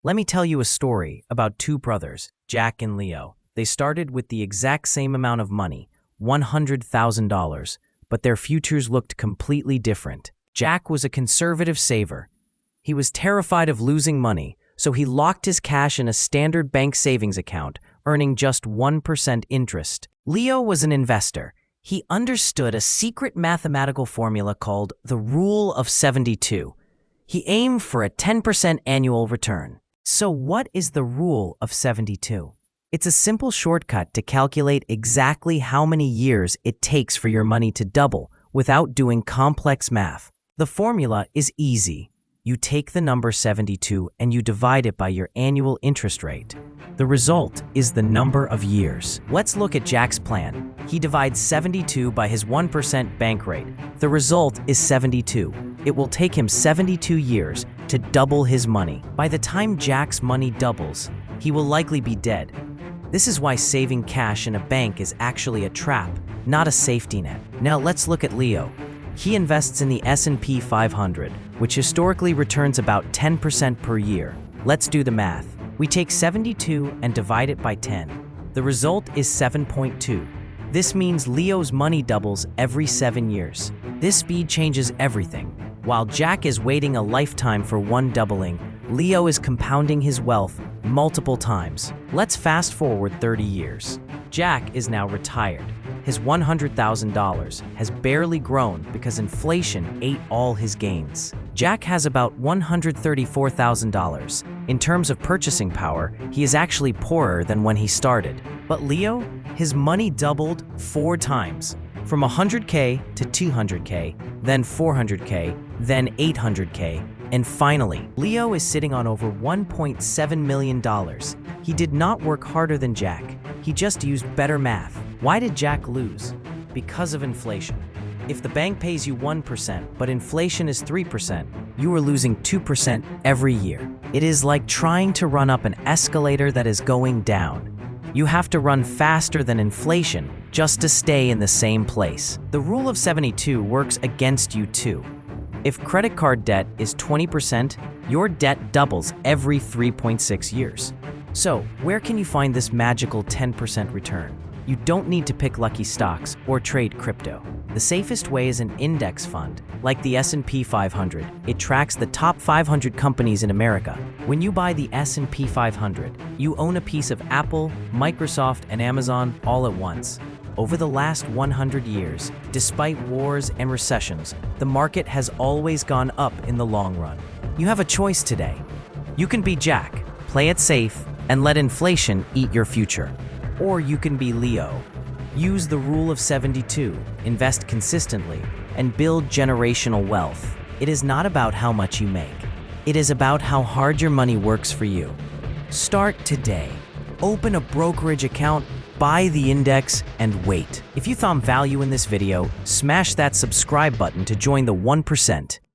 Let me tell you a story about two brothers, Jack and Leo. They started with the exact same amount of money, $100,000, but their futures looked completely different. Jack was a conservative saver. He was terrified of losing money, so he locked his cash in a standard bank savings account, earning just 1% interest. Leo was an investor. He understood a secret mathematical formula called the Rule of 72. He aimed for a 10% annual return. So what is the Rule of 72? It's a simple shortcut to calculate exactly how many years it takes for your money to double without doing complex math. The formula is easy. You take the number 72 and you divide it by your annual interest rate. The result is the number of years. Let's look at Jack's plan. He divides 72 by his 1% bank rate. The result is 72. It will take him 72 years to double his money. By the time Jack's money doubles, he will likely be dead. This is why saving cash in a bank is actually a trap, not a safety net. Now let's look at Leo. He invests in the S&P 500, which historically returns about 10% per year. Let's do the math. We take 72 and divide it by 10. The result is 7.2. This means Leo's money doubles every 7 years. This speed changes everything. While Jack is waiting a lifetime for one doubling, Leo is compounding his wealth multiple times. Let's fast forward 30 years. Jack is now retired. His $100,000 has barely grown because inflation ate all his gains. Jack has about $134,000. In terms of purchasing power, he is actually poorer than when he started. But Leo, his money doubled 4 times, from $100K to $200K, then $400K, then $800K, and finally, Leo is sitting on over $1.7 million. He did not work harder than Jack. He just used better math. Why did Jack lose? Because of inflation. If the bank pays you 1%, but inflation is 3%, you are losing 2% every year. It is like trying to run up an escalator that is going down. You have to run faster than inflation just to stay in the same place. The Rule of 72 works against you too. If credit card debt is 20%, your debt doubles every 3.6 years. So, where can you find this magical 10% return? You don't need to pick lucky stocks or trade crypto. The safest way is an index fund, like the S&P 500. It tracks the top 500 companies in America. When you buy the S&P 500, you own a piece of Apple, Microsoft, and Amazon all at once. Over the last 100 years, despite wars and recessions, the market has always gone up in the long run. You have a choice today. You can be Jack, play it safe, and let inflation eat your future. Or you can be Leo. Use the Rule of 72, invest consistently, and build generational wealth. It is not about how much you make. It is about how hard your money works for you. Start today. Open a brokerage account, buy the index, and wait. If you found value in this video, smash that subscribe button to join the 1%.